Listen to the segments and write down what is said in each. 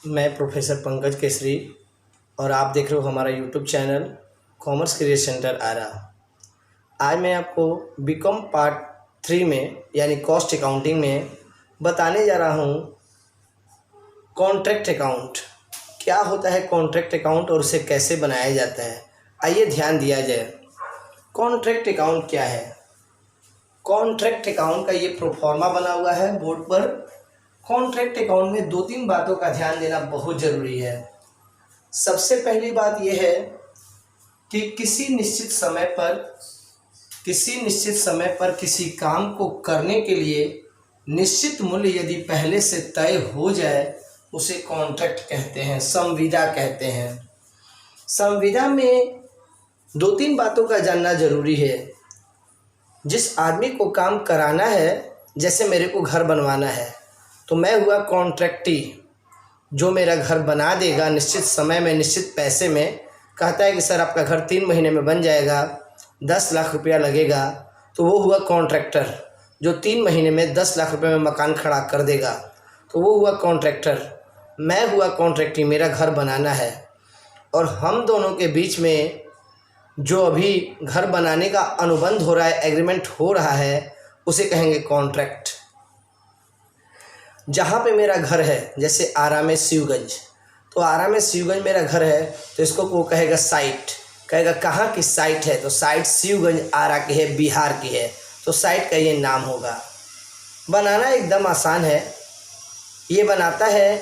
मैं प्रोफेसर पंकज केसरी और आप देख रहे हो हमारा YouTube channel commerce career center Arrah. आज मैं आपको बीकॉम पार्ट 3 में यानी कॉस्ट अकाउंटिंग में बताने जा रहा हूँ कॉन्ट्रैक्ट अकाउंट। क्या होता है कॉन्ट्रैक्ट अकाउंट और उसे कैसे बनाया जाता है, आइए ध्यान दिया जाए। कॉन्ट्रैक्ट अकाउंट क्या है? कॉन्ट्रैक्ट अकाउंट का ये प्रोफॉर्मा बना हुआ है बोर्ड पर। कॉन्ट्रैक्ट अकाउंट में 2-3 बातों का ध्यान देना बहुत ज़रूरी है। सबसे पहली बात यह है कि किसी निश्चित समय पर किसी काम को करने के लिए निश्चित मूल्य यदि पहले से तय हो जाए उसे कॉन्ट्रैक्ट कहते हैं, संविदा कहते हैं। संविदा में 2-3 बातों का जानना जरूरी है। जिस आदमी को काम कराना है, जैसे मेरे को घर बनवाना है तो मैं हुआ कॉन्ट्रैक्टी, जो मेरा घर बना देगा निश्चित समय में निश्चित पैसे में। कहता है कि सर आपका घर 3 महीने में बन जाएगा, 10 लाख रुपया लगेगा, तो वो हुआ कॉन्ट्रैक्टर। जो 3 महीने में 10 लाख रुपये में मकान खड़ा कर देगा तो वो हुआ कॉन्ट्रैक्टर। मैं हुआ कॉन्ट्रैक्टी, मेरा घर बनाना है और हम दोनों के बीच में जो अभी घर बनाने का अनुबंध हो रहा है, एग्रीमेंट हो रहा है, उसे कहेंगे कॉन्ट्रैक्ट। जहाँ पे मेरा घर है, जैसे आरा में शिवगंज, तो आरा में शिवगंज मेरा घर है तो इसको वो कहेगा साइट। कहेगा कहाँ की साइट है, तो साइट शिवगंज आरा की है, बिहार की है, तो साइट का ये नाम होगा। बनाना एकदम आसान है। ये बनाता है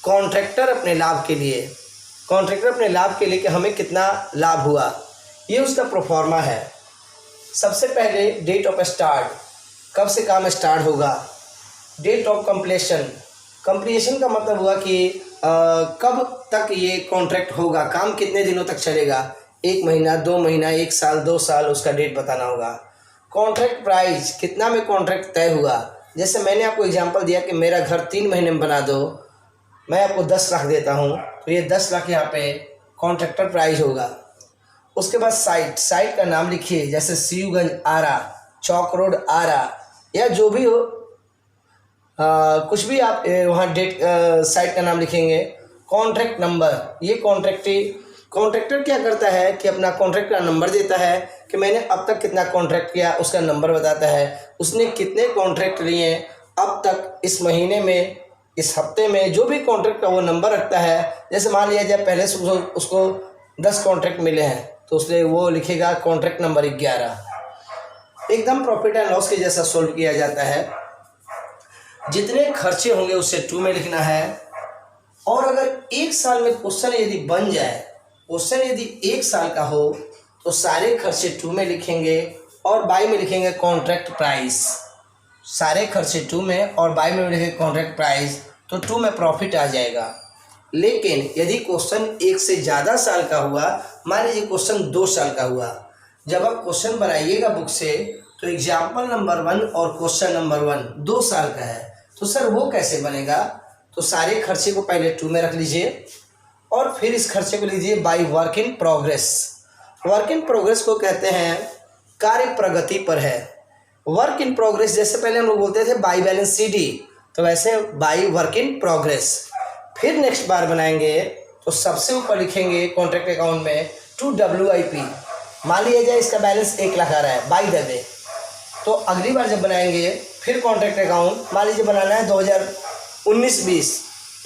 कॉन्ट्रैक्टर अपने लाभ के लिए। कॉन्ट्रैक्टर अपने लाभ के लिए कि हमें कितना लाभ हुआ, ये उसका प्रोफॉर्मा है। सबसे पहले डेट ऑफ स्टार्ट, कब से काम स्टार्ट होगा। डेट ऑफ कंप्लीशन, कंप्लीशन का मतलब हुआ कि कब तक ये कॉन्ट्रैक्ट होगा, काम कितने दिनों तक चलेगा, 1 महीना, 2 महीना, 1 साल, 2 साल, उसका डेट बताना होगा। कॉन्ट्रैक्ट प्राइस, कितना में कॉन्ट्रैक्ट तय हुआ। जैसे मैंने आपको एग्जांपल दिया कि मेरा घर 3 महीने में बना दो, मैं आपको 10 लाख देता हूँ, तो ये 10 लाख यहाँ पे कॉन्ट्रैक्टर प्राइस होगा। उसके बाद साइट का नाम लिखिए, जैसे शिवगंज आरा, चौक रोड आरा, या जो भी हो, कुछ भी आप वहाँ डेट साइट का नाम लिखेंगे। कॉन्ट्रैक्ट नंबर, ये कॉन्ट्रैक्टर क्या करता है कि अपना कॉन्ट्रैक्ट का नंबर देता है कि मैंने अब तक कितना कॉन्ट्रैक्ट किया, उसका नंबर बताता है। उसने कितने कॉन्ट्रैक्ट लिए अब तक, इस महीने में, इस हफ्ते में, जो भी कॉन्ट्रैक्ट का वो नंबर रखता है। जैसे मान लिया जाए पहले से उसको 10 कॉन्ट्रैक्ट मिले हैं तो उसने वो लिखेगा कॉन्ट्रैक्ट नंबर 11। एकदम प्रॉफिट एंड लॉस के जैसा सोल्व किया जाता है। जितने खर्चे होंगे उसे 2 में लिखना है। और अगर 1 साल में क्वेश्चन यदि बन जाए, क्वेश्चन यदि 1 साल का हो तो सारे खर्चे 2 में लिखेंगे और बाई में लिखेंगे कॉन्ट्रैक्ट प्राइस। सारे खर्चे 2 में और बाई में लिखेंगे कॉन्ट्रैक्ट प्राइस, तो 2 में प्रॉफिट आ जाएगा। लेकिन यदि क्वेश्चन 1 से ज़्यादा साल का हुआ, मान लीजिए क्वेश्चन 2 साल का हुआ, जब आप क्वेश्चन बनाइएगा बुक से तो एग्जाम्पल नंबर 1 और क्वेश्चन नंबर 1 2 साल का है, तो सर वो कैसे बनेगा। तो सारे खर्चे को पहले 2 में रख लीजिए और फिर इस खर्चे को लीजिए by work in progress. Work in progress को कहते हैं कार्य प्रगति पर है। वर्क इन प्रोग्रेस, जैसे पहले हम लोग बोलते थे बाई बैलेंस CD, तो वैसे बाई वर्क इन प्रोग्रेस। फिर नेक्स्ट बार बनाएंगे तो सबसे ऊपर लिखेंगे कॉन्ट्रैक्ट अकाउंट में 2WIP। मान लिया जाए इसका बैलेंस 1 लाख आ रहा है बाई द वे, तो अगली बार जब बनाएंगे फिर कॉन्ट्रैक्ट अकाउंट, मान लीजिए बनाना है 2019-20,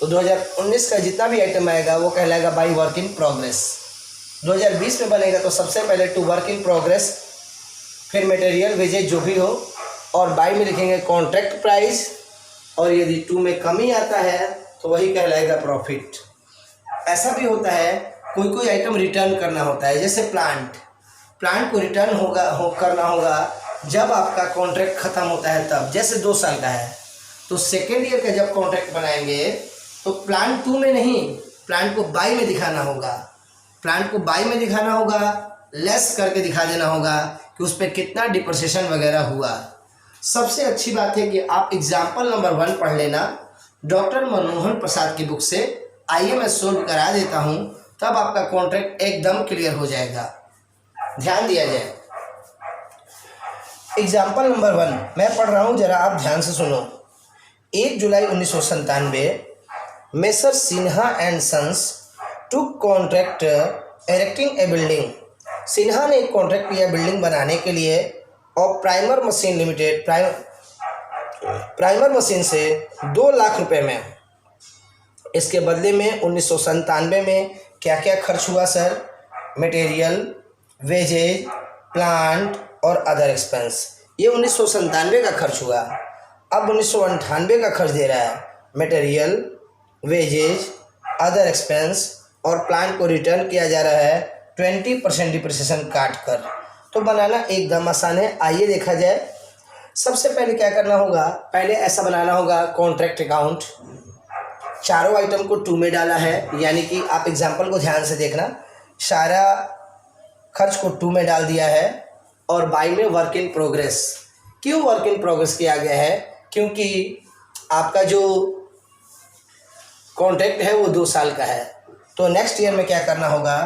तो 2019 का जितना भी आइटम आएगा वो कहलाएगा बाई वर्क इन प्रोग्रेस। 2020 में बनेगा तो सबसे पहले 2 वर्क इन प्रोग्रेस, फिर मटेरियल वेजेज जो भी हो, और बाई में लिखेंगे कॉन्ट्रैक्ट प्राइस, और यदि 2 में कमी आता है तो वही कहलाएगा प्रॉफिट। ऐसा भी होता है कोई आइटम रिटर्न करना होता है, जैसे प्लांट को रिटर्न करना होगा जब आपका कॉन्ट्रैक्ट ख़त्म होता है तब। जैसे 2 साल का है तो सेकेंड ईयर का जब कॉन्ट्रैक्ट बनाएंगे तो प्लांट 2 में नहीं, प्लांट को बाई में दिखाना होगा। प्लांट को बाई में दिखाना होगा, लेस करके दिखा देना होगा कि उस पर कितना डिप्रिसिएशन वगैरह हुआ। सबसे अच्छी बात है कि आप एग्जाम्पल नंबर 1 पढ़ लेना, डॉक्टर मनमोहन प्रसाद की बुक से। आइए मैं सोल्व करा देता हूँ, तब आपका कॉन्ट्रैक्ट एकदम क्लियर हो जाएगा। ध्यान दिया जाए। एग्जाम्पल नंबर 1 मैं पढ़ रहा हूँ, जरा आप ध्यान से सुनो। 1 जुलाई 1997 messrs Sinha and sons to contract erecting a building. Sinha ने एक कॉन्ट्रैक्ट किया बिल्डिंग बनाने के लिए और primer machine limited primer machine से 2 लाख रुपए में। इसके बदले में 1997 में क्या क्या खर्च हुआ सर? मटेरियल, वेजेज, प्लांट और अदर एक्सपेंस। ये 1997 का खर्च हुआ। अब 1998 का खर्च दे रहा है। मटेरियल, वेजेज, अदर एक्सपेंस और प्लांट को रिटर्न किया जा रहा है 20% डिप्रिसिएशन काट कर। तो बनाना एकदम आसान है। आइए देखा जाए। सबसे पहले क्या करना होगा? पहले ऐसा बनाना होगा कॉन्ट्रैक्ट अकाउंट। चारों आइटम को 2 में डाला है, यानी कि आप एग्जाम्पल को ध्यान से देखना। सारा खर्च को 2 में डाल दिया है और बाई में वर्क इन प्रोग्रेस। क्यों वर्क इन प्रोग्रेस किया गया है? क्योंकि आपका जो कॉन्ट्रैक्ट है वो 2 साल का है। तो नेक्स्ट ईयर में क्या करना होगा?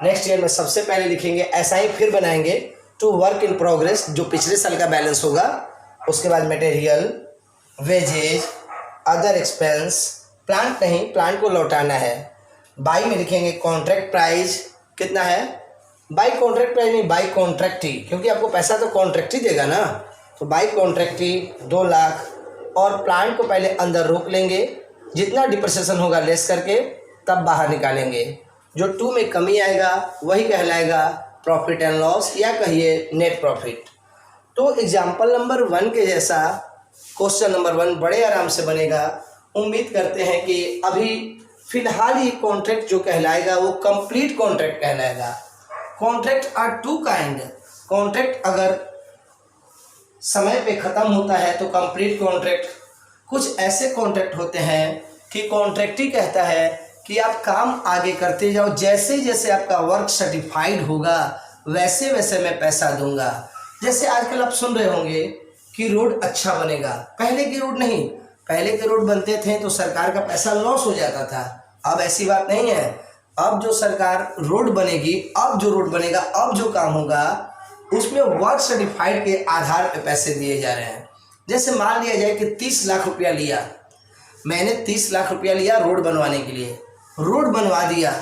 नेक्स्ट ईयर में सबसे पहले लिखेंगे, ऐसा ही फिर बनाएंगे टू वर्क इन प्रोग्रेस, जो पिछले साल का बैलेंस होगा। उसके बाद material, wages, other expense, plant नहीं, प्लांट को लौटाना है। बाई में लिखेंगे कॉन्ट्रैक्ट प्राइस कितना है? बाई कॉन्ट्रैक्ट प्राइस नहीं, बाई कॉन्ट्रैक्ट ही, क्योंकि आपको पैसा तो कॉन्ट्रैक्ट ही देगा ना। तो बाई कॉन्ट्रैक्ट ही 2 लाख। और प्लांट को पहले अंदर रोक लेंगे, जितना डिप्रिसिएशन होगा लेस करके तब बाहर निकालेंगे। जो 2 में कमी आएगा वही कहलाएगा प्रॉफिट एंड लॉस, या कहिए नेट प्रॉफिट। तो एग्जाम्पल नंबर 1 के जैसा क्वेश्चन नंबर 1 बड़े आराम से बनेगा। उम्मीद करते हैं कि अभी फिलहाल ये कॉन्ट्रैक्ट जो कहलाएगा वो कंप्लीट कॉन्ट्रैक्ट कहलाएगा। Contract are 2 kind. कॉन्ट्रैक्ट अगर समय पे ख़त्म होता है तो कंप्लीट कॉन्ट्रैक्ट। कुछ ऐसे कॉन्ट्रैक्ट होते हैं कि कॉन्ट्रैक्ट ही कहता है कि आप काम आगे करते जाओ, जैसे जैसे आपका वर्क सर्टिफाइड होगा वैसे वैसे मैं पैसा दूंगा। जैसे आजकल आप सुन रहे होंगे कि रोड अच्छा बनेगा। पहले की रोड नहीं, पहले के रोड बनते थे तो सरकार का पैसा लॉस हो जाता था। अब ऐसी बात नहीं है। अब जो सरकार रोड बनेगी, अब जो रोड बनेगा, अब जो काम होगा उसमें वर्क सर्टिफाइड के आधार पे पैसे दिए जा रहे हैं। जैसे मान लिया जाए कि 30 लाख रुपया लिया मैंने, 30 लाख रुपया लिया रोड बनवाने के लिए, रोड बनवा दिया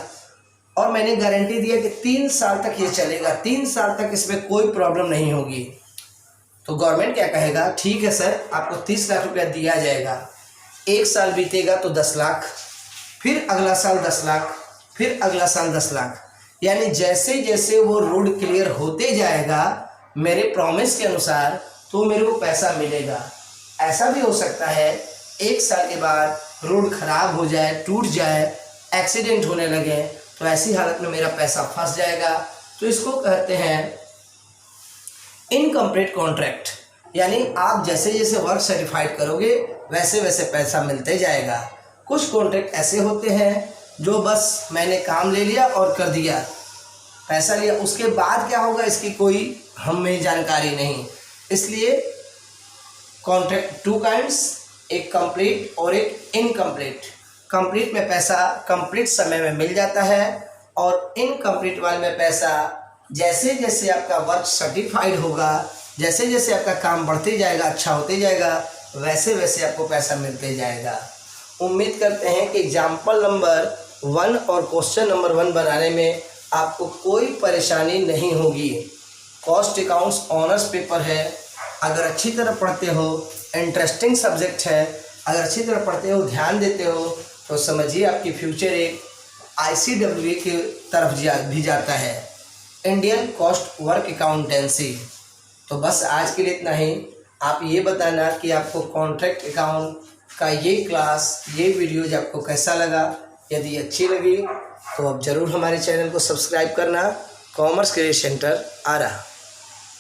और मैंने गारंटी दिया कि 3 साल तक ये चलेगा, 3 साल तक इसमें कोई प्रॉब्लम नहीं होगी। तो गवर्नमेंट क्या कहेगा? ठीक है सर, आपको 30 लाख रुपया दिया जाएगा। 1 साल बीतेगा तो 10 लाख, फिर अगला साल 10 लाख, फिर अगला साल 10 लाख। यानी जैसे जैसे वो रोड क्लियर होते जाएगा मेरे प्रॉमिस के अनुसार, तो मेरे को पैसा मिलेगा। ऐसा भी हो सकता है 1 साल के बाद रोड खराब हो जाए, टूट जाए, एक्सीडेंट होने लगे, तो ऐसी हालत में मेरा पैसा फंस जाएगा। तो इसको कहते हैं इनकम्प्लीट कॉन्ट्रैक्ट। यानी आप जैसे जैसे वर्क सर्टिफाइड करोगे वैसे वैसे पैसा मिलते जाएगा। कुछ कॉन्ट्रैक्ट ऐसे होते हैं जो बस मैंने काम ले लिया और कर दिया, पैसा लिया, उसके बाद क्या होगा इसकी कोई हमें जानकारी नहीं। इसलिए कॉन्ट्रैक्ट 2 काइंड्स, एक कंप्लीट और एक इनकम्प्लीट। कंप्लीट में पैसा कंप्लीट समय में मिल जाता है और इनकम्प्लीट वाले में पैसा जैसे जैसे आपका वर्क सर्टिफाइड होगा, जैसे जैसे आपका काम बढ़ते जाएगा, अच्छा होते जाएगा, वैसे वैसे आपको पैसा मिलते जाएगा। उम्मीद करते हैं कि एग्जाम्पल नंबर 1 और क्वेश्चन नंबर 1 बनाने में आपको कोई परेशानी नहीं होगी। कॉस्ट अकाउंट्स ऑनर्स पेपर है। अगर अच्छी तरह पढ़ते हो, इंटरेस्टिंग सब्जेक्ट है, अगर अच्छी तरह पढ़ते हो, ध्यान देते हो, तो समझिए आपकी फ्यूचर एक ICWA की तरफ भी जाता है, इंडियन कॉस्ट वर्क अकाउंटेंसी। तो बस आज के लिए इतना ही। आप ये बताना कि आपको कॉन्ट्रैक्ट अकाउंट का ये क्लास, ये वीडियोज आपको कैसा लगा। यदि अच्छी लगी तो आप ज़रूर हमारे चैनल को सब्सक्राइब करना। कॉमर्स करियर सेंटर आरा।